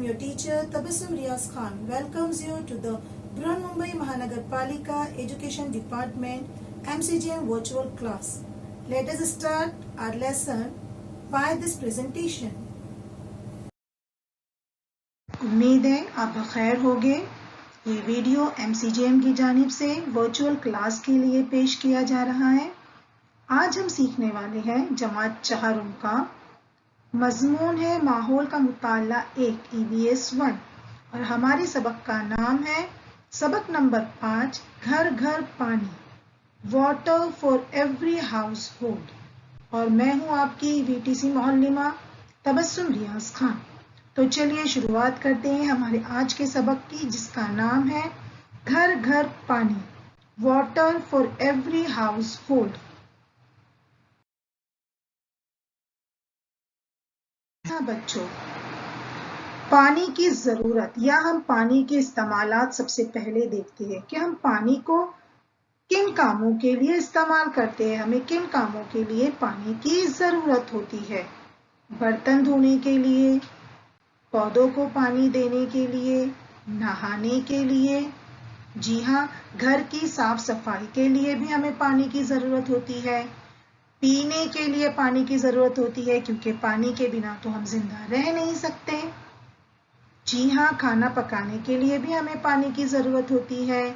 your teacher Tabassum Riaz Khan welcomes you to the Brihanmumbai Mahanagarpalika Education Department MCGM virtual class. Let us start our lesson by this presentation. उम्मीद है आप बखैर होंगे। ये video MCGM की जानिब से virtual class के लिए पेश किया जा रहा है। आज हम सीखने वाले हैं जमात चहारुम का मजमून है माहौल का मुताला 1 EVS 1 और हमारे सबक का नाम है सबक नंबर 5 घर घर पानी water for every house hold और मैं हूं आपकी VTC मोहल्लिमा तबस्सुम रियाज खान। तो चलिए शुरुआत करते हैं हमारे आज के सबक की जिसका नाम है घर घर पानी water for every house hold. बच्चों, पानी की जरूरत या हम पानी के इस्तेमालात सबसे पहले देखते हैं कि हम पानी को किन कामों के लिए इस्तेमाल करते हैं। हमें किन कामों के लिए पानी की जरूरत होती है। बर्तन धोने के लिए, पौधों को पानी देने के लिए, नहाने के लिए, जी हाँ, घर की साफ सफाई के लिए भी हमें पानी की जरूरत होती है। पीने के लिए पानी की जरूरत होती है क्योंकि पानी के बिना तो हम जिंदा रह नहीं सकते। जी हाँ, खाना पकाने के लिए भी हमें पानी की जरूरत होती है।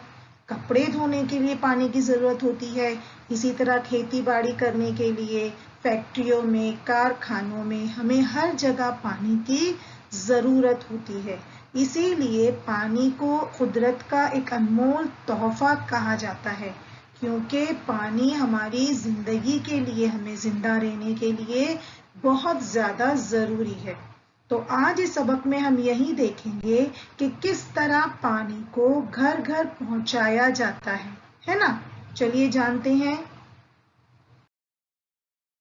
कपड़े धोने के लिए पानी की जरूरत होती है। इसी तरह खेती बाड़ी करने के लिए, फैक्ट्रियों में, कारखानों में हमें हर जगह पानी की जरूरत होती है। इसीलिए पानी को कुदरत का एक अनमोल तोहफा कहा जाता है क्योंकि पानी हमारी जिंदगी के लिए, हमें जिंदा रहने के लिए बहुत ज्यादा जरूरी है। तो आज इस सबक में हम यही देखेंगे कि किस तरह पानी को घर घर पहुंचाया जाता है ना। चलिए जानते हैं।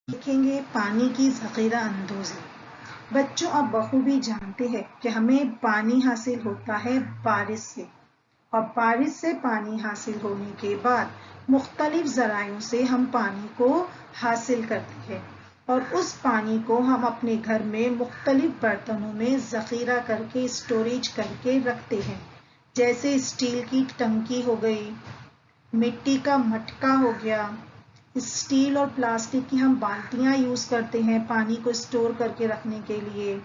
देखेंगे पानी की ज़ख़ीरा अंदोज़ी। बच्चों, आप बखूबी जानते हैं कि हमें पानी हासिल होता है बारिश से और बारिश से पानी हासिल होने के बाद मुख्तलिफ ज़रायों से हम पानी को हासिल करते हैं और उस पानी को हम अपने घर में मुख्तलिफ बर्तनों में ज़ख़ीरा करके स्टोरेज करके रखते हैं। जैसे स्टील की टंकी हो गई, मिट्टी का मटका हो गया, स्टील और प्लास्टिक की हम बाल्टियाँ यूज़ करते हैं पानी को स्टोर करके रखने के लिए।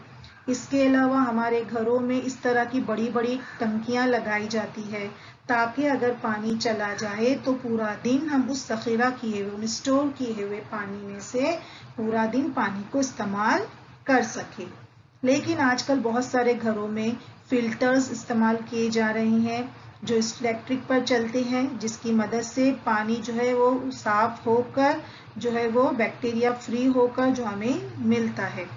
इसके अलावा हमारे घरों में इस तरह की बड़ी बड़ी टंकियाँ लगाई जाती है ताकि अगर पानी चला जाए तो पूरा दिन हम उस ज़ख़ीरा किए हुए, स्टोर किए हुए पानी में से पूरा दिन पानी को इस्तेमाल कर सके। लेकिन आजकल बहुत सारे घरों में फिल्टर्स इस्तेमाल किए जा रहे हैं जो इलेक्ट्रिक पर चलते हैं, जिसकी मदद से पानी जो है वो साफ होकर जो है वो बैक्टीरिया फ्री होकर जो हमें मिलता है।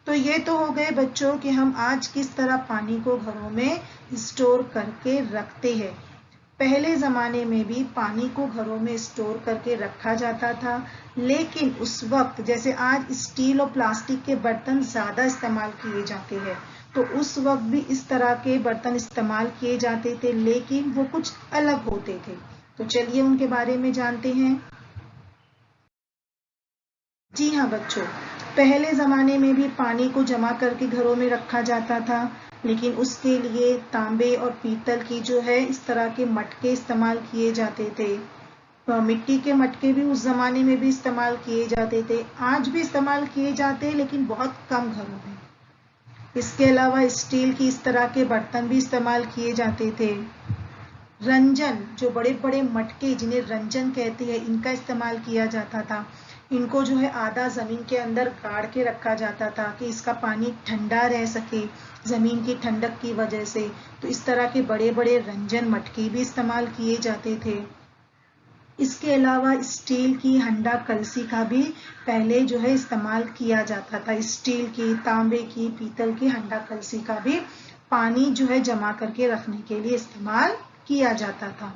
तो ये तो हो गए बच्चों कि हम आज किस तरह पानी को घरों में स्टोर करके रखते हैं। पहले ज़माने में भी पानी को घरों में स्टोर करके रखा जाता था, लेकिन उस वक्त जैसे आज स्टील और प्लास्टिक के बर्तन ज़्यादा इस्तेमाल किए जाते हैं, तो उस वक्त भी इस तरह के बर्तन इस्तेमाल किए जाते थे, लेकिन वो कुछ अलग होते थे। तो चलिए उनके बारे में जानते हैं। जी हाँ बच्चों, पहले ज़माने में भी पानी को जमा करके घरों में रखा जाता था, लेकिन उसके लिए तांबे और पीतल की जो है इस तरह के मटके इस्तेमाल किए जाते थे। तो मिट्टी के मटके भी उस ज़माने में भी इस्तेमाल किए जाते थे, आज भी इस्तेमाल किए जाते हैं लेकिन बहुत कम घरों में। इसके अलावा स्टील की इस तरह के बर्तन भी इस्तेमाल किए जाते थे। रंजन, जो बड़े बड़े मटके जिन्हें रंजन कहते हैं, इनका इस्तेमाल किया जाता था। इनको जो है आधा ज़मीन के अंदर गाड़ के रखा जाता था कि इसका पानी ठंडा रह सके ज़मीन की ठंडक की वजह से। तो इस तरह के बड़े बड़े रंजन मटके भी इस्तेमाल किए जाते थे। इसके अलावा स्टील की हंडा कलसी का भी पहले जो है इस्तेमाल किया जाता था। स्टील की, तांबे की, पीतल की हंडा कलसी का भी पानी जो है जमा करके रखने के लिए इस्तेमाल किया जाता था।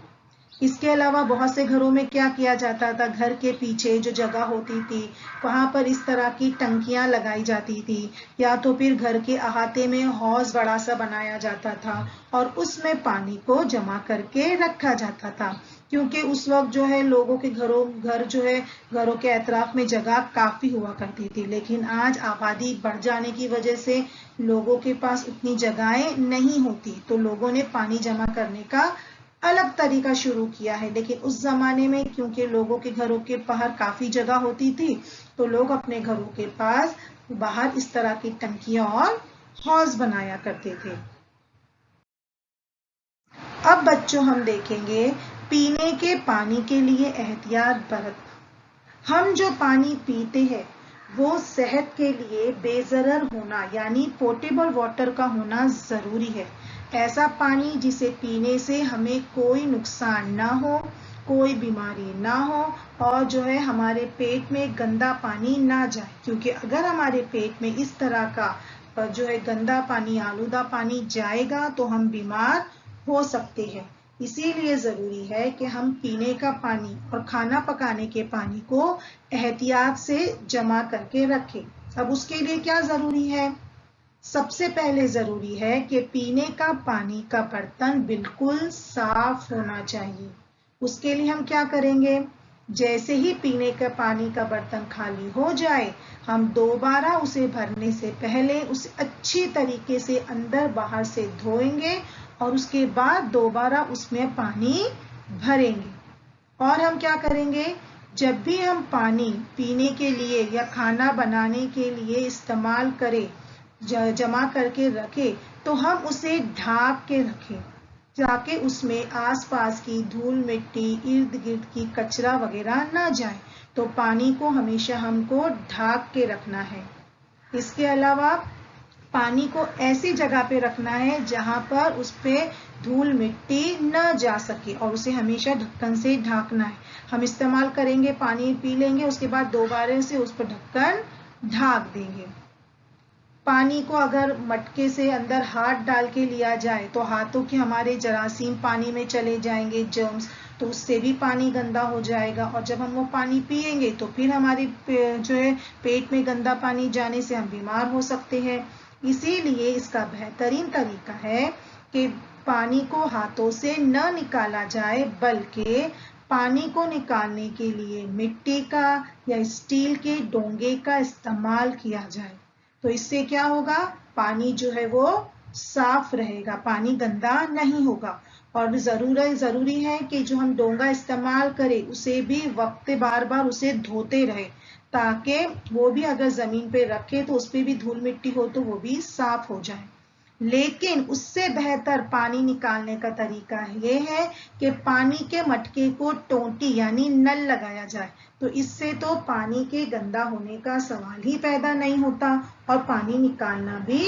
इसके अलावा बहुत से घरों में क्या किया जाता था, घर के पीछे जो जगह होती थी वहां पर इस तरह की टंकियां लगाई जाती थी, या तो फिर घर के अहाते में हौज बड़ा सा बनाया जाता था और उसमें पानी को जमा करके रखा जाता था। کیونکہ اس وقت جو ہے لوگوں کے گھروں کے اطراف میں جگہ کافی ہوا کرتی تھی، لیکن آج آبادی بڑھ جانے کی وجہ سے لوگوں کے پاس اتنی جگہیں نہیں ہوتی، تو لوگوں نے پانی جمع کرنے کا الگ طریقہ شروع کیا ہے۔ لیکن اس زمانے میں کیونکہ لوگوں کے گھروں کے باہر کافی جگہ ہوتی تھی تو لوگ اپنے گھروں کے پاس باہر اس طرح کی ٹنکیاں اور حوض بنایا کرتے تھے۔ اب بچوں ہم دیکھیں گے پینے کے پانی کے لیے احتیاط برت۔ ہم جو پانی پیتے ہیں وہ صحت کے لیے بے ضرر ہونا یعنی پوٹیبل واٹر کا ہونا ضروری ہے۔ ایسا پانی جسے پینے سے ہمیں کوئی نقصان نہ ہو، کوئی بیماری نہ ہو اور جو ہے ہمارے پیٹ میں گندا پانی نہ جائے، کیونکہ اگر ہمارے پیٹ میں اس طرح کا جو ہے گندا پانی، آلودہ پانی جائے گا تو ہم بیمار ہو سکتے ہیں۔ اسی لیے ضروری ہے کہ ہم پینے کا پانی اور کھانا پکانے کے پانی کو احتیاط سے جمع کر کے رکھیں۔ اب اس کے لیے کیا ضروری ہے؟ سب سے پہلے ضروری ہے کہ پینے کا پانی کا برتن بالکل صاف ہونا چاہیے۔ اس کے لیے ہم کیا کریں گے؟ جیسے ہی پینے کا پانی کا برتن خالی ہو جائے ہم دوبارہ اسے بھرنے سے پہلے اسے اچھی طریقے سے اندر باہر سے دھوئیں گے اور اس کے بعد دوبارہ اس میں پانی بھریں گے۔ اور ہم کیا کریں گے؟ جب بھی ہم پانی پینے کے لیے یا کھانا بنانے کے لیے استعمال کریں، جمع کر کے رکھیں تو ہم اسے ڈھانپ کے رکھیں تاکہ اس میں آس پاس کی دھول مٹی، ارد گرد کی کچرا وغیرہ نہ جائے۔ تو پانی کو ہمیشہ ہم کو ڈھانپ کے رکھنا ہے۔ اس کے علاوہ پانی کو ایسی جگہ پہ رکھنا ہے جہاں پر اس پہ دھول مٹی نہ جا سکے اور اسے ہمیشہ ڈھکن سے ڈھانکنا ہے۔ ہم استعمال کریں گے، پانی پی لیں گے، اس کے بعد دوبارہ سے اس پر ڈھکن ڈھانک دیں گے۔ پانی کو اگر مٹکے سے اندر ہاتھ ڈال کے لیا جائے تو ہاتھوں کے ہمارے جراثیم پانی میں چلے جائیں گے، جرمز، تو اس سے بھی پانی گندا ہو جائے گا اور جب ہم وہ پانی پیئیں گے تو پھر ہمارے جو ہے پیٹ میں گندا پانی جانے سے ہم بیمار ہو سکتے ہیں۔ اسی لیے اس کا بہترین طریقہ ہے کہ پانی کو ہاتھوں سے نہ نکالا جائے بلکہ پانی کو نکالنے کے لیے مٹی کا یا اسٹیل کے ڈونگے کا استعمال کیا جائے۔ تو اس سے کیا ہوگا؟ پانی جو ہے وہ صاف رہے گا، پانی گندا نہیں ہوگا۔ اور ضروری ہے کہ جو ہم ڈونگا استعمال کریں اسے بھی وقت بار بار اسے دھوتے رہے تاکہ وہ بھی اگر زمین پہ رکھے تو اس پہ بھی دھول مٹی ہو تو وہ بھی صاف ہو جائے۔ لیکن اس سے بہتر پانی نکالنے کا طریقہ یہ ہے کہ پانی کے مٹکے کو ٹونٹی یعنی نل لگایا جائے، تو اس سے تو پانی کے گندا ہونے کا سوال ہی پیدا نہیں ہوتا اور پانی نکالنا بھی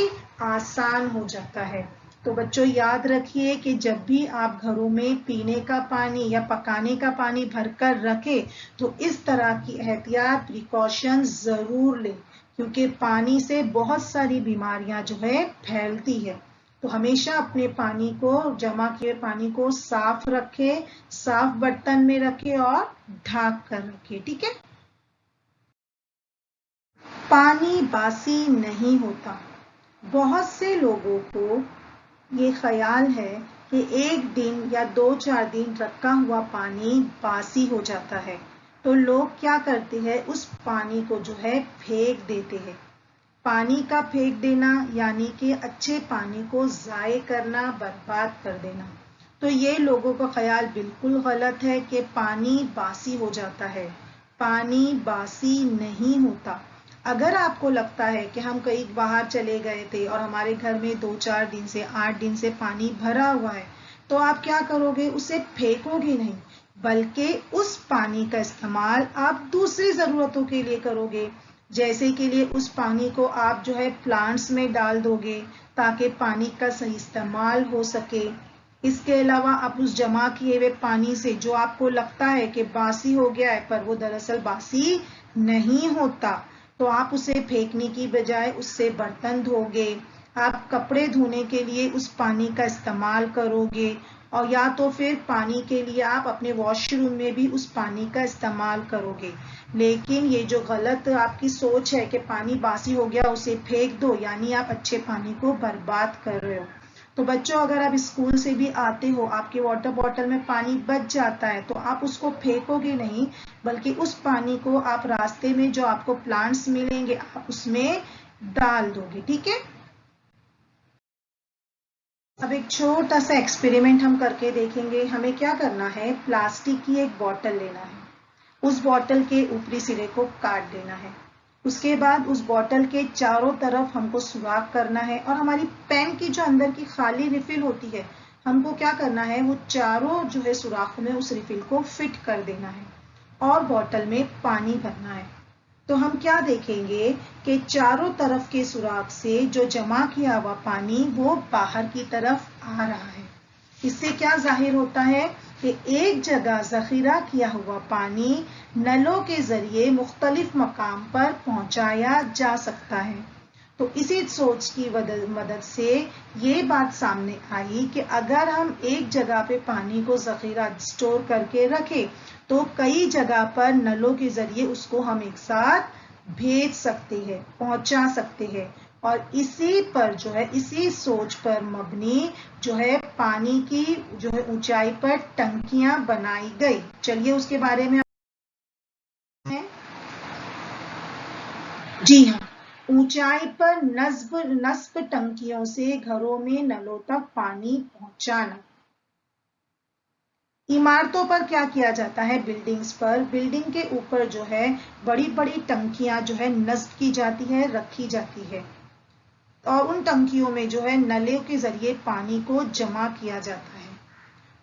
آسان ہو جاتا ہے۔ تو بچوں یاد رکھیے کہ جب بھی آپ گھروں میں پینے کا پانی یا پکانے کا پانی بھر کر رکھیں تو اس طرح کی احتیاط پریکاشن ضرور لیں، کیونکہ پانی سے بہت ساری بیماریاں جو ہے پھیلتی ہے۔ تو ہمیشہ اپنے پانی کو، جمع کیے پانی کو صاف رکھے، صاف برتن میں رکھے اور ڈھانک کر رکھے، ٹھیک ہے؟ پانی باسی نہیں ہوتا۔ بہت سے لوگوں کو یہ خیال ہے کہ ایک دن یا 2-4 دن رکھا ہوا پانی باسی ہو جاتا ہے، تو لوگ کیا کرتے ہیں؟ اس پانی کو جو ہے پھینک دیتے ہیں۔ پانی کا پھینک دینا یعنی کہ اچھے پانی کو ضائع کرنا، برباد کر دینا۔ تو یہ لوگوں کا خیال بالکل غلط ہے کہ پانی باسی ہو جاتا ہے۔ پانی باسی نہیں ہوتا۔ اگر آپ کو لگتا ہے کہ ہم کہیں باہر چلے گئے تھے اور ہمارے گھر میں 2-4 دن سے 8 دن سے پانی بھرا ہوا ہے تو آپ کیا کرو گے؟ اسے پھینکو گے نہیں بلکہ اس پانی کا استعمال آپ دوسری ضرورتوں کے لیے کرو گے۔ جیسے کے لیے اس پانی کو آپ جو ہے پلانٹس میں ڈال دو گے تاکہ پانی کا صحیح استعمال ہو سکے۔ اس کے علاوہ آپ اس جمع کیے ہوئے پانی سے جو آپ کو لگتا ہے کہ باسی ہو گیا ہے پر وہ دراصل باسی نہیں ہوتا، تو آپ اسے پھینکنے کی بجائے اس سے برتن دھو گے، آپ کپڑے دھونے کے لیے اس پانی کا استعمال کرو گے، اور یا تو پھر پانی کے لیے آپ اپنے واش روم میں بھی اس پانی کا استعمال کرو گے۔ لیکن یہ جو غلط آپ کی سوچ ہے کہ پانی باسی ہو گیا اسے پھینک دو، یعنی آپ اچھے پانی کو برباد کر رہے ہو۔ तो बच्चों अगर आप स्कूल से भी आते हो, आपके वाटर बॉटल में पानी बच जाता है, तो आप उसको फेंकोगे नहीं, बल्कि उस पानी को आप रास्ते में जो आपको प्लांट्स मिलेंगे आप उसमें डाल दोगे, ठीक है। अब एक छोटा सा एक्सपेरिमेंट हम करके देखेंगे। हमें क्या करना है, प्लास्टिक की एक बॉटल लेना है, उस बॉटल के ऊपरी सिरे को काट देना है, उसके बाद उस बॉटल के चारों तरफ हमको सुराख करना है, और हमारी पेन की जो अंदर की खाली रिफिल होती है, हमको क्या करना है, वो चारों जो है सुराखों में उस रिफिल को फिट कर देना है और बॉटल में पानी भरना है। तो हम क्या देखेंगे कि चारों तरफ के सुराख से जो जमा किया हुआ पानी वो बाहर की तरफ आ रहा है। इससे क्या जाहिर होता है कि एक जगह जखीरा किया हुआ पानी नलों के जरिए मुख्तलिफ मकाम पर पहुंचाया जा सकता है। तो इसी सोच की मदद से ये बात सामने आई कि अगर हम एक जगह पे पानी को जखीरा स्टोर करके रखें तो कई जगह पर नलों के जरिए उसको हम एक साथ भेज सकते हैं, पहुंचा सकते हैं। और इसी पर जो है, इसी सोच पर मबनी जो है पानी की जो है ऊंचाई पर टंकियां बनाई गई। चलिए उसके बारे में जी हाँ, ऊंचाई पर नस्ब टंकियों से घरों में नलों तक पानी पहुंचाना। इमारतों पर क्या किया जाता है, बिल्डिंग्स पर, बिल्डिंग के ऊपर जो है बड़ी बड़ी टंकियां जो है नस्ब की जाती है, रखी जाती है, और उन टंकियों में जो है नलों के जरिए पानी को जमा किया जाता है,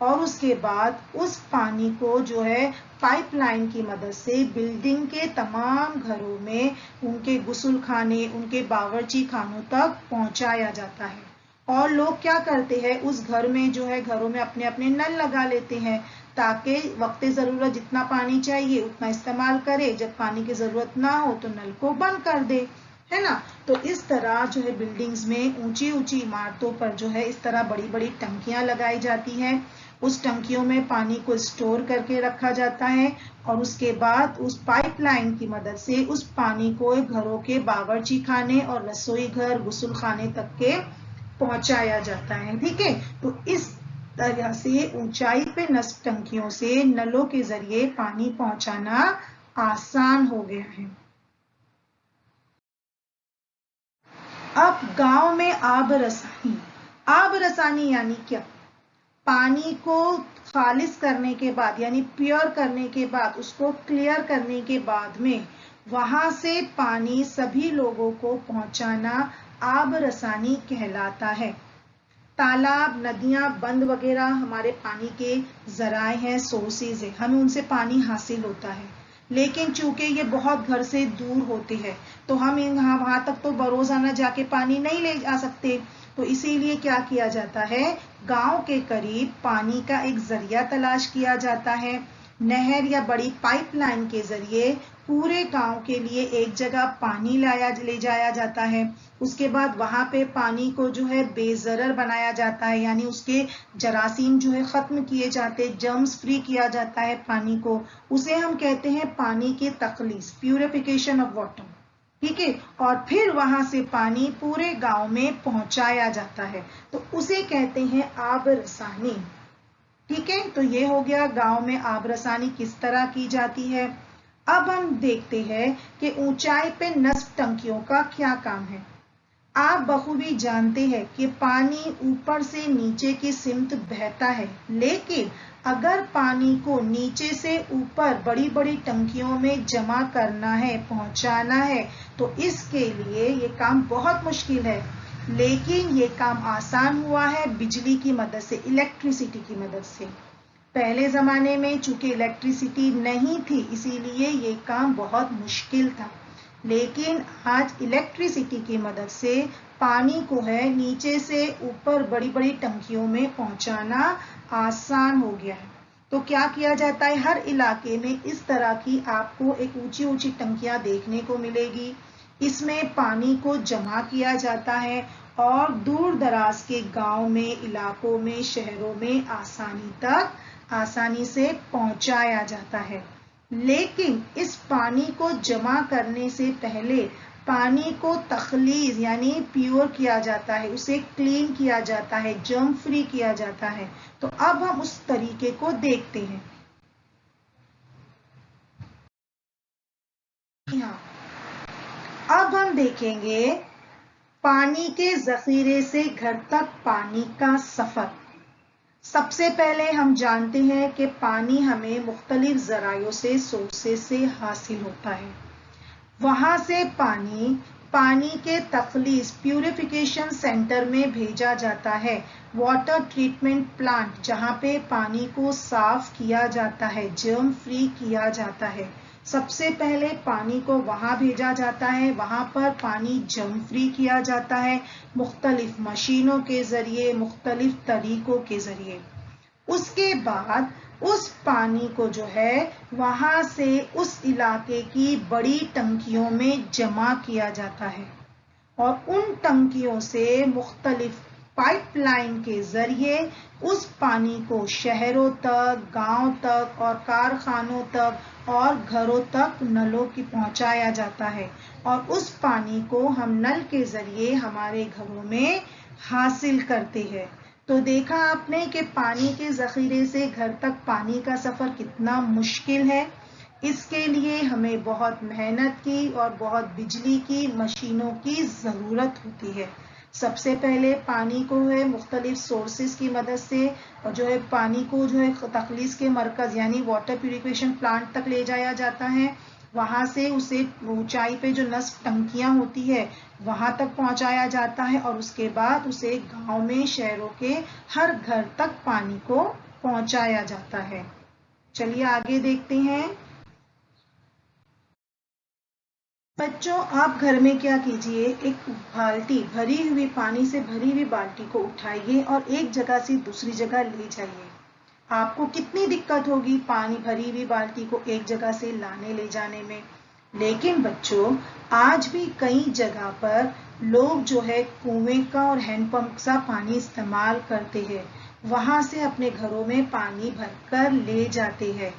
और उसके बाद उस पानी को जो है पाइपलाइन की मदद से बिल्डिंग के तमाम घरों में उनके गुस्ल खाने, उनके बावर्ची खानों तक पहुंचाया जाता है। और लोग क्या करते हैं, उस घर में जो है घरों में अपने अपने नल लगा लेते हैं ताकि वक्त ज़रूरत जितना पानी चाहिए उतना इस्तेमाल करे, जब पानी की ज़रूरत ना हो तो नल को बंद कर दे, है ना। तो इस तरह जो है बिल्डिंग्स में, ऊंची ऊंची इमारतों पर जो है इस तरह बड़ी बड़ी टंकियां लगाई जाती हैं। उस टंकियों में पानी को स्टोर करके रखा जाता है और उसके बाद उस पाइपलाइन की मदद से उस पानी को घरों के बावर्ची खाने और रसोई घर, गुस्ल खाने तक के पहुंचाया जाता है, ठीक है। तो इस तरह से ऊंचाई पे नस्ब टंकियों से नलों के जरिए पानी पहुंचाना आसान हो गया है। अब गांव में आब रसानी यानी क्या, पानी को खालिस करने के बाद यानी प्योर करने के बाद, उसको क्लियर करने के बाद में वहां से पानी सभी लोगों को पहुंचाना आब रसानी कहलाता है। तालाब, नदियां, बंद वगैरह हमारे पानी के जराए हैं, सोर्सेज है, हमें उनसे पानी हासिल होता है, लेकिन चूंकि ये बहुत घर से दूर होते हैं तो हम वहां तक तो बरोजाना जाके पानी नहीं ले जा सकते। तो इसीलिए क्या किया जाता है, गांव के करीब पानी का एक जरिया तलाश किया जाता है। नहर या बड़ी पाइपलाइन के जरिए पूरे गांव के लिए एक जगह पानी ले जाया जाता है। उसके बाद वहां पे पानी को जो है बेजरर बनाया जाता है, यानी उसके जरासीम जो है खत्म किए जाते, जर्म्स फ्री किया जाता है पानी को। उसे हम कहते हैं पानी की तखलीस, प्यूरिफिकेशन ऑफ वाटर, ठीक है। और फिर वहां से पानी पूरे गांव में पहुंचाया जाता है, तो उसे कहते हैं आब रसानी, ठीक है। तो ये हो गया गांव में आब रसानी किस तरह की जाती है। अब हम देखते हैं कि ऊंचाई पे नस्ब टंकियों का क्या काम है। आप बखूबी जानते हैं कि पानी ऊपर से नीचे की सिमत बहता है, लेकिन अगर पानी को नीचे से ऊपर बड़ी बड़ी टंकियों में जमा करना है, पहुंचाना है, तो इसके लिए ये काम बहुत मुश्किल है। लेकिन ये काम आसान हुआ है बिजली की मदद से, इलेक्ट्रिसिटी की मदद से। पहले जमाने में चूंकि इलेक्ट्रिसिटी नहीं थी इसीलिए ये काम बहुत मुश्किल था, लेकिन आज इलेक्ट्रिसिटी की मदद से पानी को है नीचे से ऊपर बड़ी बड़ी टंकियों में पहुंचाना आसान हो गया है। तो क्या किया जाता है, हर इलाके में इस तरह की आपको एक ऊंची ऊंची टंकियां देखने को मिलेगी। इसमें पानी को जमा किया जाता है और दूर दराज के गांव में, इलाकों में, शहरों में आसानी से पहुंचाया जाता है। लेकिन इस पानी को जमा करने से पहले पानी को तखलीज यानी प्योर किया जाता है, उसे क्लीन किया जाता है, जर्म फ्री किया जाता है। तो अब हम उस तरीके को देखते हैं। हाँ, अब हम देखेंगे पानी के जखीरे से घर तक पानी का सफर। सबसे पहले हम जानते हैं कि पानी हमें मुख्तलिफ जरायों से, सोर्सेस से हासिल होता है। वहां से पानी के तखलीस प्यूरिफिकेशन सेंटर में भेजा जाता है, वाटर ट्रीटमेंट प्लांट, जहां पे पानी को साफ किया जाता है, जर्म फ्री किया जाता है। सबसे पहले पानी को वहां भेजा जाता है, वहां पर पानी जर्म फ्री किया जाता है मुख्तलिफ मशीनों के जरिए, मुख्तलिफ तरीकों के जरिए। उसके बाद उस पानी को जो है वहां से उस इलाके की बड़ी टंकियों में जमा किया जाता है और उन टंकियों से मुख्तलिफ पाइपलाइन के जरिए उस पानी को शहरों तक, गांव तक और कारखानों तक और घरों तक नलों की पहुंचाया जाता है और उस पानी को हम नल के जरिए हमारे घरों में हासिल करते हैं। तो देखा आपने कि पानी के जखीरे से घर तक पानी का सफर कितना मुश्किल है। इसके लिए हमें बहुत मेहनत की और बहुत बिजली की मशीनों की जरूरत होती है। सबसे पहले पानी को है मुख्तलिफ सोर्सेज की मदद से और जो है पानी को जो है तखलीस के मरकज यानी वाटर प्यूरिफिकेशन प्लांट तक ले जाया जाता है। वहां से उसे ऊंचाई पे जो नस्ब टंकियां होती है वहां तक पहुंचाया जाता है और उसके बाद उसे गांव में, शहरों के हर घर तक पानी को पहुंचाया जाता है। चलिए आगे देखते हैं। बच्चों, आप घर में क्या कीजिए, एक बाल्टी, भरी हुई पानी से भरी हुई बाल्टी को उठाइए और एक जगह से दूसरी जगह ले जाइए। आपको कितनी दिक्कत होगी पानी भरी हुई बाल्टी को एक जगह से लाने ले जाने में। लेकिन बच्चों, आज भी कई जगह पर लोग जो है कुएं का और हैंडपंप का पानी इस्तेमाल करते हैं। वहां से अपने घरों में पानी भरकर ले जाते हैं।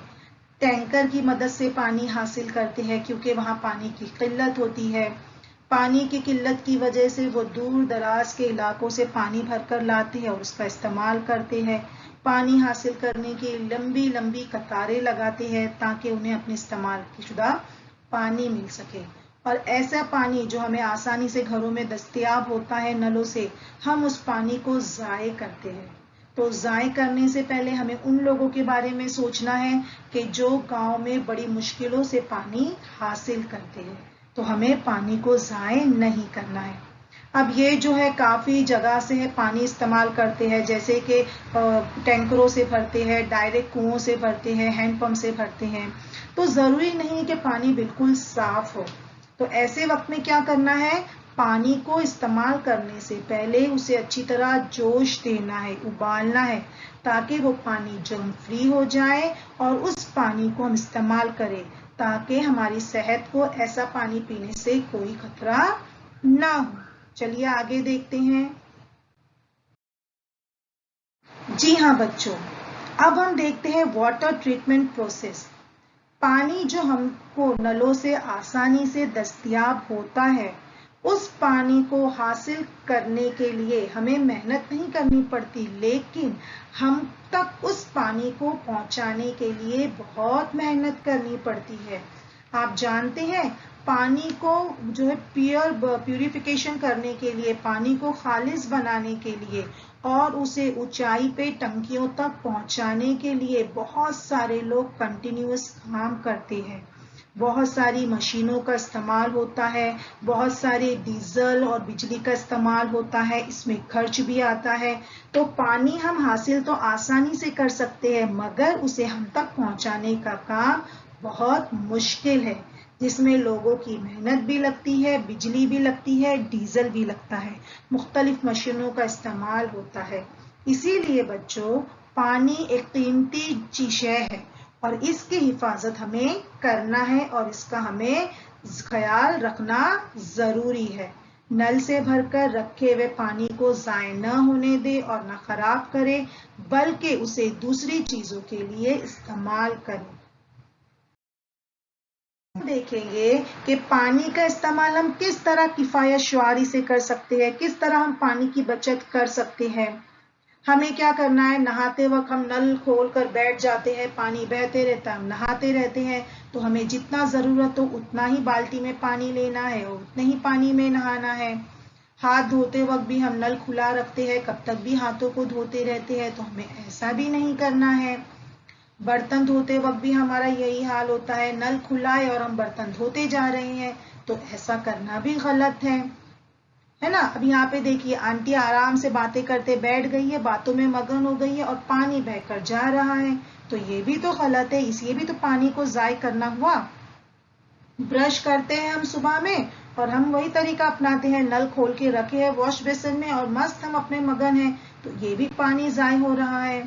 टैंकर की मदद से पानी हासिल करते हैं क्योंकि वहां पानी की किल्लत होती है। पानी की किल्लत की वजह से वो दूर दराज के इलाकों से पानी भरकर लाते हैं और उसका इस्तेमाल करते हैं। पानी हासिल करने की लंबी लंबी कतारें लगाते हैं ताकि उन्हें अपने इस्तेमाल शुदा पानी मिल सके। और ऐसा पानी जो हमें आसानी से घरों में दस्तयाब होता है नलों से, हम उस पानी को ज़ाय करते हैं। तो ज़ाय करने से पहले हमें उन लोगों के बारे में सोचना है कि जो गांव में बड़ी मुश्किलों से पानी हासिल करते हैं। तो हमें पानी को ज़ाय नहीं करना है। अब ये जो है काफ़ी जगह से है पानी इस्तेमाल करते हैं, जैसे कि टैंकरों से भरते हैं, डायरेक्ट कुओं से भरते हैं, हैंडपंप से भरते हैं। तो ज़रूरी नहीं कि पानी बिल्कुल साफ हो। तो ऐसे वक्त में क्या करना है, पानी को इस्तेमाल करने से पहले उसे अच्छी तरह जोश देना है, उबालना है ताकि वो पानी जर्म फ्री हो जाए और उस पानी को हम इस्तेमाल करें ताकि हमारी सेहत को ऐसा पानी पीने से कोई खतरा ना हो। चलिए आगे देखते हैं। जी हाँ बच्चों, अब हम देखते हैं वाटर ट्रीटमेंट प्रोसेस। पानी जो हमको नलों से आसानी से दस्तयाब होता है, उस पानी को हासिल करने के लिए हमें मेहनत नहीं करनी पड़ती, लेकिन हम तक उस पानी को पहुंचाने के लिए बहुत मेहनत करनी पड़ती है। आप जानते हैं, पानी को जो है प्यूरिफिकेशन करने के लिए, पानी को खालिज बनाने के लिए और उसे ऊंचाई पे टंकियों तक पहुंचाने के लिए बहुत सारे लोग कंटिन्यूअस काम करते हैं। बहुत सारी मशीनों का इस्तेमाल होता है, बहुत सारे डीजल और बिजली का इस्तेमाल होता है, इसमें खर्च भी आता है। तो पानी हम हासिल तो आसानी से कर सकते हैं, मगर उसे हम तक पहुंचाने का काम बहुत मुश्किल है, जिसमें लोगों की मेहनत भी लगती है, बिजली भी लगती है, डीजल भी लगता है, मुख्तलिफ मशीनों का इस्तेमाल होता है। इसीलिए बच्चों, पानी एक कीमती शय है और इसकी हिफाजत हमें करना है और इसका हमें ख्याल रखना जरूरी है। नल से भरकर रखे हुए पानी को ज़ाय न होने दे और न खराब करे, बल्कि उसे दूसरी चीजों के लिए इस्तेमाल करें। دیکھیں گے کہ پانی کا استعمال ہم کس طرح کفایت شعاری سے کر سکتے ہیں، کس طرح ہم پانی کی بچت کر سکتے ہیں۔ ہمیں کیا کرنا ہے، نہاتے وقت ہم نل کھول کر بیٹھ جاتے ہیں، پانی بہتے رہتا ہے، ہم نہاتے رہتے ہیں، تو ہمیں جتنا ضرورت ہو اتنا ہی بالٹی میں پانی لینا ہے اور اتنے ہی پانی میں نہانا ہے۔ ہاتھ دھوتے وقت بھی ہم نل کھلا رکھتے ہیں، کب تک بھی ہاتھوں کو دھوتے رہتے ہیں، تو ہمیں ایسا بھی نہیں کرنا ہے۔ برتن دھوتے وقت بھی ہمارا یہی حال ہوتا ہے، نل کھلا ہے اور ہم برتن دھوتے جا رہے ہیں، تو ایسا کرنا بھی غلط ہے نا۔ اب یہاں پہ دیکھیے آنٹی آرام سے باتیں کرتے بیٹھ گئی ہے، باتوں میں مگن ہو گئی ہے اور پانی بہہ کر جا رہا ہے، تو یہ بھی تو غلط ہے، اس یہ بھی تو پانی کو ضائع کرنا ہوا۔ برش کرتے ہیں ہم صبح میں اور ہم وہی طریقہ اپناتے ہیں، نل کھول کے رکھے ہیں واش بیسن میں اور مست ہم اپنے مگن ہیں، تو یہ بھی پانی ضائع ہو رہا ہے۔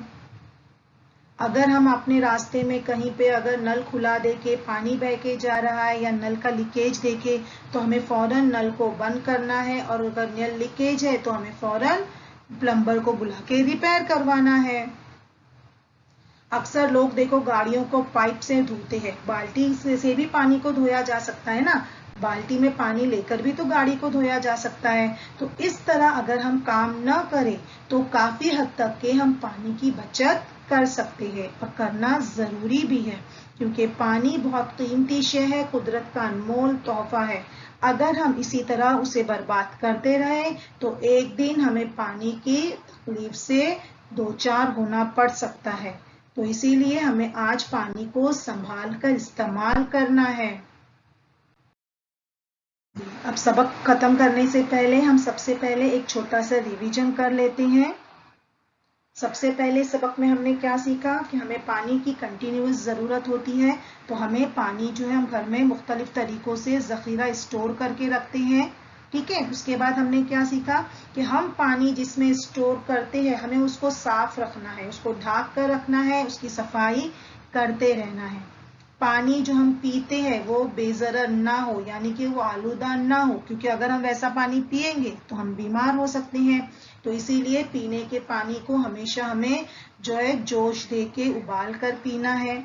اگر ہم اپنے راستے میں کہیں پہ اگر نل کھلا دے کے پانی بہہ کے جا رہا ہے یا نل کا لیکیج دیکھے تو ہمیں فوراً نل کو بند کرنا ہے، اور اگر نل لیکیج ہے تو ہمیں فوراً پلمبر کو بلا کے ریپیئر کروانا ہے۔ اکثر لوگ دیکھو گاڑیوں کو پائپ سے دھوتے ہیں، بالٹی سے بھی پانی کو دھویا جا سکتا ہے نا، بالٹی میں پانی لے کر بھی تو گاڑی کو دھویا جا سکتا ہے۔ تو اس طرح اگر ہم کام نہ کریں تو کافی حد تک کہ ہم پانی کی بچت کر سکتے ہیں، اور کرنا ضروری بھی ہے، کیونکہ پانی بہت قیمتی شے ہے، قدرت کا انمول تحفہ ہے۔ اگر ہم اسی طرح اسے برباد کرتے رہے تو ایک دن ہمیں پانی کی تکلیف سے دوچار ہونا پڑ سکتا ہے، تو اسی لیے ہمیں آج پانی کو سنبھال کر استعمال کرنا ہے۔ اب سبق ختم کرنے سے پہلے ہم سب سے پہلے ایک چھوٹا سا ریویژن کر لیتے ہیں۔ سب سے پہلے سبق میں ہم نے کیا سیکھا کہ ہمیں پانی کی کنٹینیوس ضرورت ہوتی ہے، تو ہمیں پانی جو ہے ہم گھر میں مختلف طریقوں سے ذخیرہ اسٹور کر کے رکھتے ہیں، ٹھیک ہے۔ اس کے بعد ہم نے کیا سیکھا کہ ہم پانی جس میں اسٹور کرتے ہیں ہمیں اس کو صاف رکھنا ہے، اس کو ڈھانک کر رکھنا ہے، اس کی صفائی کرتے رہنا ہے۔ پانی جو ہم پیتے ہیں وہ بے ضرر نہ ہو، یعنی کہ وہ آلودہ نہ ہو، کیونکہ اگر ہم ویسا پانی پیئیں گے تو ہم بیمار ہو سکتے ہیں، تو اسی لیے پینے کے پانی کو ہمیشہ ہمیں جو ہے جوش دے کے ابال کر پینا ہے۔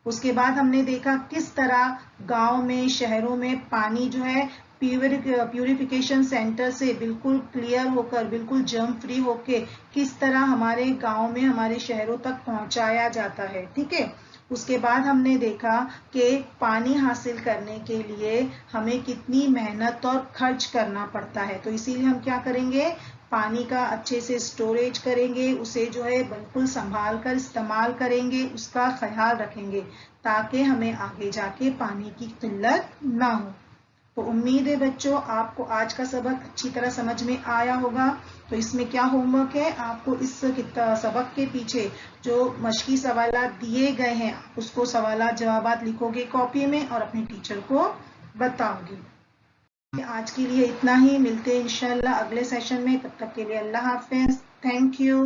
اس کے بعد ہم نے دیکھا کس طرح گاؤں میں شہروں میں پانی جو ہے پیوریفیکیشن سینٹر سے بالکل کلیئر ہو کر بالکل جرم فری ہو کے کس طرح ہمارے گاؤں میں ہمارے شہروں تک پہنچایا جاتا ہے، ٹھیک ہے۔ اس کے بعد ہم نے دیکھا کہ پانی حاصل کرنے کے لیے ہمیں کتنی محنت اور خرچ کرنا پڑتا ہے، تو اسی لیے ہم کیا کریں گے، پانی کا اچھے سے اسٹوریج کریں گے، اسے جو ہے بالکل سنبھال کر استعمال کریں گے، اس کا خیال رکھیں گے تاکہ ہمیں آگے جا کے پانی کی قلت نہ ہو۔ تو امید ہے بچوں آپ کو آج کا سبق اچھی طرح سمجھ میں آیا ہوگا۔ تو اس میں کیا ہوم ورک ہے، آپ کو اس سبق کے پیچھے جو مشقی سوالات دیے گئے ہیں اس کو سوالات جوابات لکھو گے کاپی میں اور اپنے ٹیچر کو بتاؤ گے۔ آج کے لیے اتنا ہی، ملتے ہیں انشاءاللہ اگلے سیشن میں، تب تک کے لیے اللہ حافظ، تھینک یو۔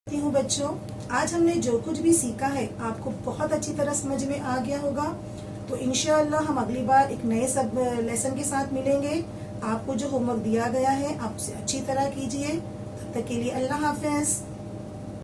ہوں بچوں، آج ہم نے جو کچھ بھی سیکھا ہے آپ کو بہت اچھی طرح سمجھ میں آ گیا ہوگا، تو انشاءاللہ ہم اگلی بار ایک نئے لیسن کے ساتھ ملیں گے۔ آپ کو جو ہوم ورک دیا گیا ہے آپ اسے اچھی طرح کیجئے، تب تک کے لیے اللہ حافظ۔